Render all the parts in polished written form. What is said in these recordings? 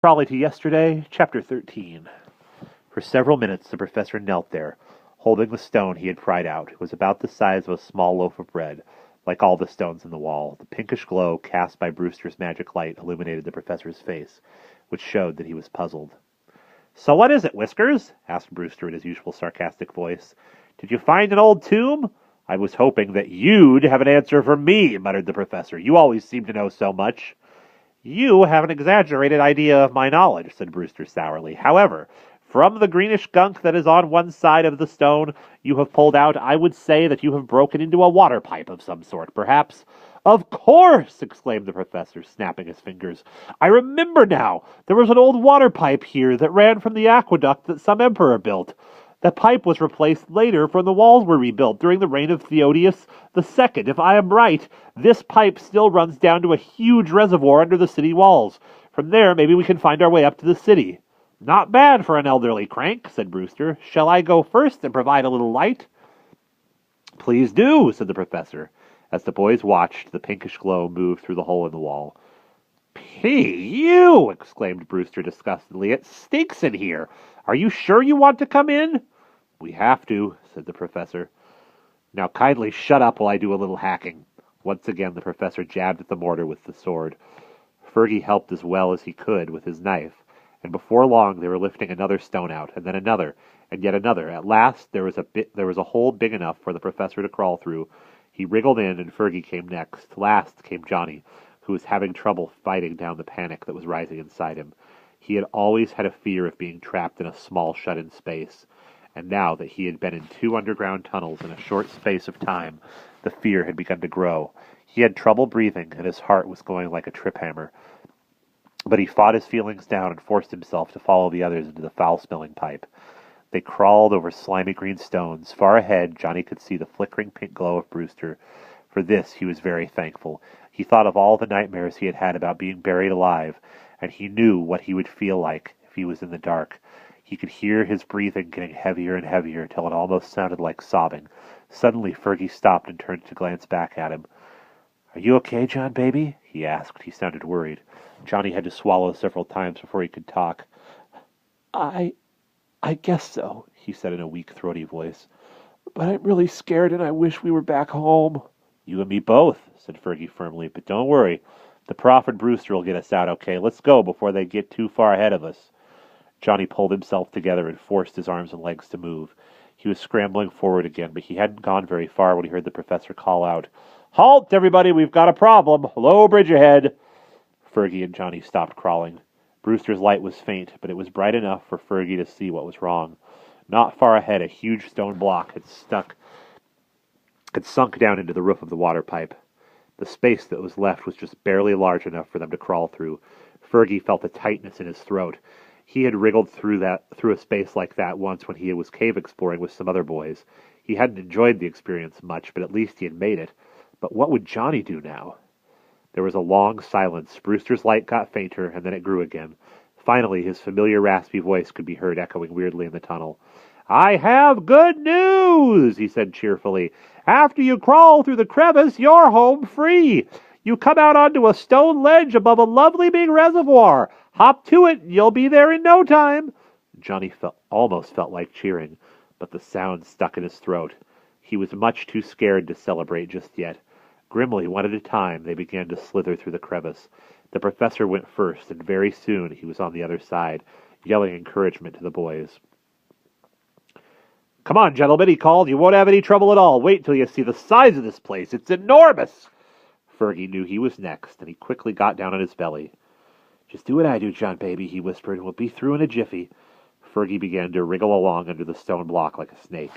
Trolley to yesterday, chapter 13. For several minutes the professor knelt there, holding the stone he had pried out. It was about the size of a small loaf of bread, like all the stones in the wall. The pinkish glow cast by Brewster's magic light illuminated the professor's face, which showed that he was puzzled. "So what is it, Whiskers?" asked Brewster in his usual sarcastic voice. "Did you find an old tomb?" "I was hoping that you'd have an answer for me," muttered the professor. "You always seem to know so much." "You have an exaggerated idea of my knowledge," said Brewster sourly. "However, from the greenish gunk that is on one side of the stone you have pulled out, I would say that you have broken into a water pipe of some sort, perhaps." "Of course!" exclaimed the professor, snapping his fingers. "I remember now! There was an old water pipe here that ran from the aqueduct that some emperor built. The pipe was replaced later when the walls were rebuilt during the reign of Theodius II. If I am right, this pipe still runs down to a huge reservoir under the city walls. From there, maybe we can find our way up to the city." "Not bad for an elderly crank," said Brewster. "Shall I go first and provide a little light?" "Please do," said the professor. As the boys watched, the pinkish glow moved through the hole in the wall. "You!" exclaimed Brewster disgustedly. "It stinks in here. Are you sure you want to come in?" "We have to," said the professor. "Now kindly shut up while I do a little hacking." Once again the professor jabbed at the mortar with the sword. Fergie helped as well as he could with his knife, and before long they were lifting another stone out, and then another, and yet another. At last there was a hole big enough for the professor to crawl through. He wriggled in, and Fergie came next. Last came Johnny, who was having trouble fighting down the panic that was rising inside him. He had always had a fear of being trapped in a small shut-in space, and now that he had been in 2 underground tunnels in a short space of time, the fear had begun to grow. He had trouble breathing, and his heart was going like a trip hammer. But he fought his feelings down and forced himself to follow the others into the foul-smelling pipe. They crawled over slimy green stones. Far ahead, Johnny could see the flickering pink glow of Brewster. For this he was very thankful. He thought of all the nightmares he had had about being buried alive, and he knew what he would feel like if he was in the dark. He could hear his breathing getting heavier and heavier till it almost sounded like sobbing. Suddenly Fergie stopped and turned to glance back at him. "Are you okay, John, baby?" he asked. He sounded worried. Johnny had to swallow several times before he could talk. I guess so," he said in a weak, throaty voice. "But I'm really scared and I wish we were back home." "You and me both," said Fergie firmly. "But don't worry. The Prof and Brewster will get us out okay. Let's go before they get too far ahead of us." Johnny pulled himself together and forced his arms and legs to move. He was scrambling forward again, but he hadn't gone very far when he heard the professor call out, "Halt, everybody! We've got a problem! Low bridge ahead!" Fergie and Johnny stopped crawling. Brewster's light was faint, but it was bright enough for Fergie to see what was wrong. Not far ahead, a huge stone block had sunk down into the roof of the water pipe. The space that was left was just barely large enough for them to crawl through. Fergie felt a tightness in his throat. He had wriggled through a space like that once when he was cave exploring with some other boys. He hadn't enjoyed the experience much, but at least he had made it. But what would Johnny do now? There was a long silence. Brewster's light got fainter, and then it grew again. Finally, his familiar raspy voice could be heard echoing weirdly in the tunnel. "I have good news," he said cheerfully. "After you crawl through the crevice, you're home free. You come out onto a stone ledge above a lovely big reservoir. Hop to it, and you'll be there in no time." Johnny almost felt like cheering, but the sound stuck in his throat. He was much too scared to celebrate just yet. Grimly, one at a time, they began to slither through the crevice. The professor went first, and very soon he was on the other side, yelling encouragement to the boys. "Come on, gentlemen," he called. "You won't have any trouble at all. Wait till you see the size of this place. It's enormous." Fergie knew he was next, and he quickly got down on his belly. "Just do what I do, John, baby," he whispered, "and we'll be through in a jiffy." Fergie began to wriggle along under the stone block like a snake,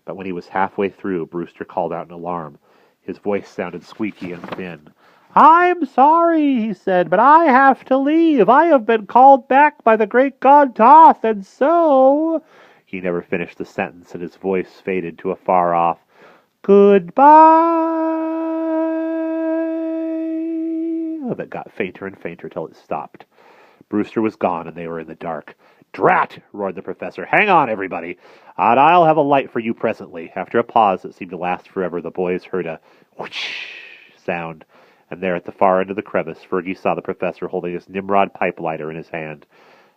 but when he was halfway through, Brewster called out in alarm. His voice sounded squeaky and thin. "I'm sorry," he said, "but I have to leave. I have been called back by the great god Toth, and so—" He never finished the sentence, and his voice faded to a far-off "Goodbye," that got fainter and fainter till it stopped. Brewster was gone, and they were in the dark. "Drat!" roared the professor. "Hang on, everybody, and I'll have a light for you presently." After a pause that seemed to last forever, the boys heard a whoosh sound, and there at the far end of the crevice, Fergie saw the professor holding his Nimrod pipe lighter in his hand.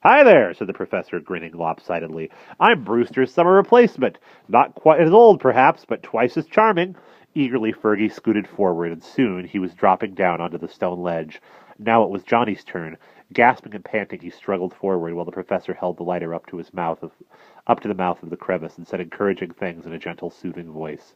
"Hi there," said the professor, grinning lopsidedly. "I'm Brewster's summer replacement. Not quite as old, perhaps, but twice as charming." Eagerly, Fergie scooted forward, and soon he was dropping down onto the stone ledge. Now it was Johnny's turn. Gasping and panting, he struggled forward while the professor held the lighter up to the mouth of the crevice and said encouraging things in a gentle, soothing voice.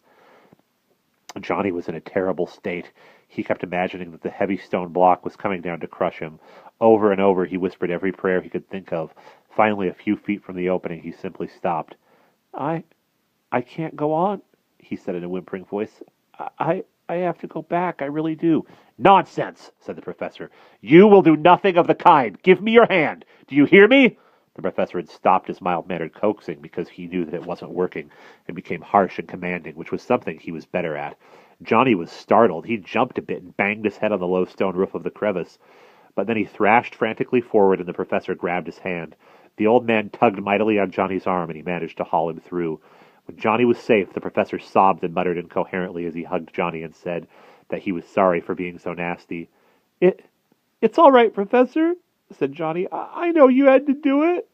Johnny was in a terrible state. He kept imagining that the heavy stone block was coming down to crush him. Over and over he whispered every prayer he could think of. Finally, a few feet from the opening, he simply stopped. I can't go on," he said in a whimpering voice. I have to go back, I really do." "Nonsense," said the professor. "You will do nothing of the kind. Give me your hand. Do you hear me?" The professor had stopped his mild-mannered coaxing because he knew that it wasn't working, and became harsh and commanding, which was something he was better at. Johnny was startled. He jumped a bit and banged his head on the low stone roof of the crevice. But then he thrashed frantically forward, and the professor grabbed his hand. The old man tugged mightily on Johnny's arm, and he managed to haul him through. When Johnny was safe, the professor sobbed and muttered incoherently as he hugged Johnny and said that he was sorry for being so nasty. It's all right, Professor," said Johnny. I know you had to do it."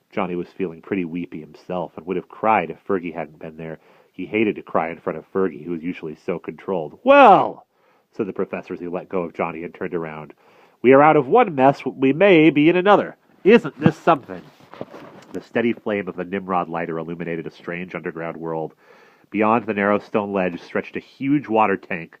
Johnny was feeling pretty weepy himself, and would have cried if Fergie hadn't been there. He hated to cry in front of Fergie, who was usually so controlled. "Well," said the professor as he let go of Johnny and turned around, "we are out of one mess, we may be in another. Isn't this something?" The steady flame of the Nimrod lighter illuminated a strange underground world. Beyond the narrow stone ledge stretched a huge water tank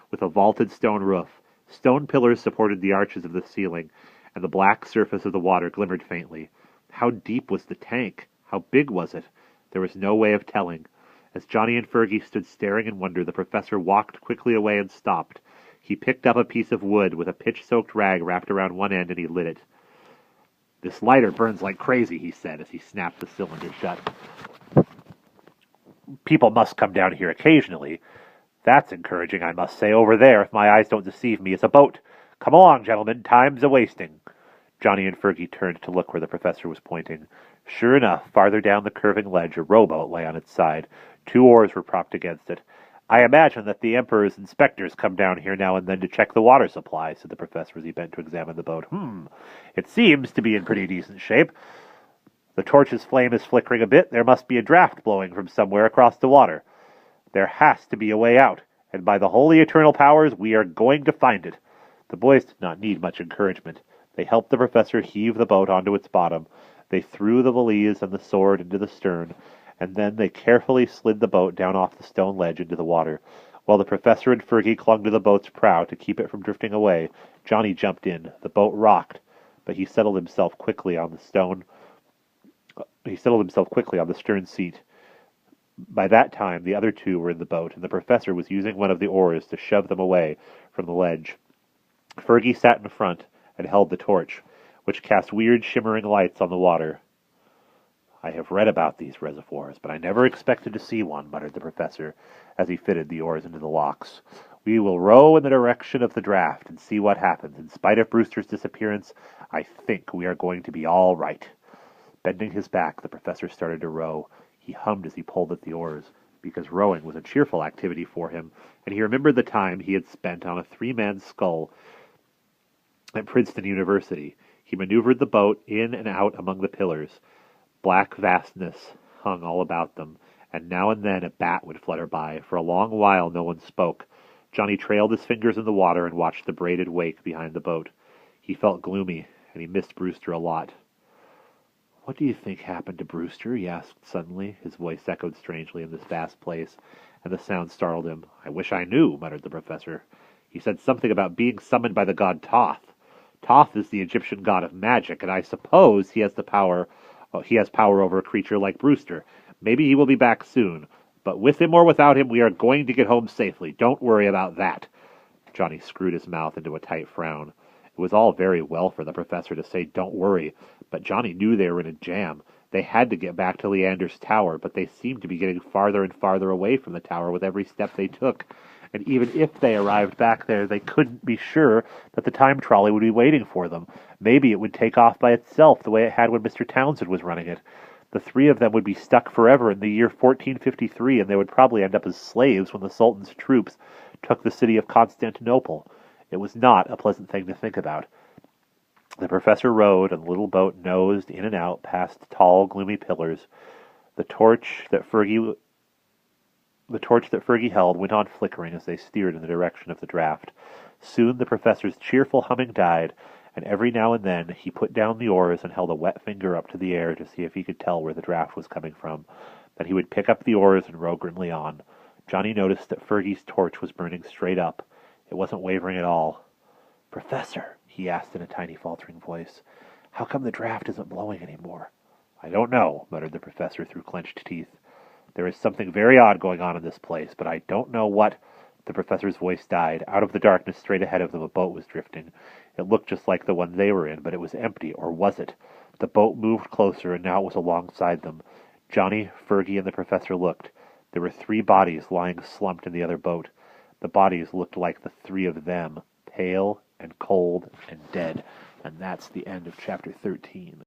with a vaulted stone roof. Stone pillars supported the arches of the ceiling, and the black surface of the water glimmered faintly. How deep was the tank? How big was it? There was no way of telling. As Johnny and Fergie stood staring in wonder, the professor walked quickly away and stopped. He picked up a piece of wood with a pitch-soaked rag wrapped around one end, and he lit it. "This lighter burns like crazy," he said as he snapped the cylinder shut. "People must come down here occasionally. That's encouraging, I must say. Over there, if my eyes don't deceive me, is a boat. Come along, gentlemen, time's a-wasting." Johnny and Fergie turned to look where the professor was pointing. Sure enough, farther down the curving ledge, a rowboat lay on its side. 2 oars were propped against it. "I imagine that the Emperor's inspectors come down here now and then to check the water supply," said the professor as he bent to examine the boat. It seems to be in pretty decent shape. The torch's flame is flickering a bit. There must be a draft blowing from somewhere across the water. There has to be a way out, and by the holy eternal powers, we are going to find it." The boys did not need much encouragement. They helped the professor heave the boat onto its bottom. They threw the valise and the sword into the stern, and then they carefully slid the boat down off the stone ledge into the water. While the professor and Fergie clung to the boat's prow to keep it from drifting away, Johnny jumped in. The boat rocked, but he settled himself quickly on the stern seat. By that time, the other 2 were in the boat, and the professor was using one of the oars to shove them away from the ledge. Fergie sat in front and held the torch, which cast weird shimmering lights on the water. "I have read about these reservoirs, but I never expected to see one," muttered the professor as he fitted the oars into the locks. "We will row in the direction of the draft and see what happens. In spite of Brewster's disappearance, I think we are going to be all right." Bending his back, the professor started to row. He hummed as he pulled at the oars, because rowing was a cheerful activity for him, and he remembered the time he had spent on a 3-man scull at Princeton University. He maneuvered the boat in and out among the pillars. Black vastness hung all about them, and now and then a bat would flutter by. For a long while no one spoke. Johnny trailed his fingers in the water and watched the braided wake behind the boat. He felt gloomy, and he missed Brewster a lot. "What do you think happened to Brewster?" he asked suddenly. His voice echoed strangely in this vast place, and the sound startled him. "I wish I knew," muttered the professor. "He said something about being summoned by the god Thoth. Thoth is the Egyptian god of magic, and I suppose he has power over a creature like Brewster. Maybe he will be back soon, but with him or without him, we are going to get home safely. Don't worry about that." Johnny screwed his mouth into a tight frown. It was all very well for the professor to say, "Don't worry," but Johnny knew they were in a jam. They had to get back to Leander's tower, but they seemed to be getting farther and farther away from the tower with every step they took. And even if they arrived back there, they couldn't be sure that the time trolley would be waiting for them. Maybe it would take off by itself the way it had when Mr. Townsend was running it. The 3 of them would be stuck forever in the year 1453, and they would probably end up as slaves when the Sultan's troops took the city of Constantinople. It was not a pleasant thing to think about. The professor rowed, and the little boat nosed in and out past tall, gloomy pillars. The torch that Fergie held went on flickering as they steered in the direction of the draft. Soon the professor's cheerful humming died, and every now and then he put down the oars and held a wet finger up to the air to see if he could tell where the draft was coming from. Then he would pick up the oars and row grimly on. Johnny noticed that Fergie's torch was burning straight up. It wasn't wavering at all. "Professor," he asked in a tiny, faltering voice, "how come the draft isn't blowing any more?" "I don't know," muttered the professor through clenched teeth. "There is something very odd going on in this place, but I don't know what—" The professor's voice died. Out of the darkness straight ahead of them a boat was drifting. It looked just like the one they were in, but it was empty, or was it? The boat moved closer, and now it was alongside them. Johnny, Fergie, and the professor looked. There were 3 bodies lying slumped in the other boat. The bodies looked like the 3 of them, pale and cold and dead. And that's the end of chapter 13.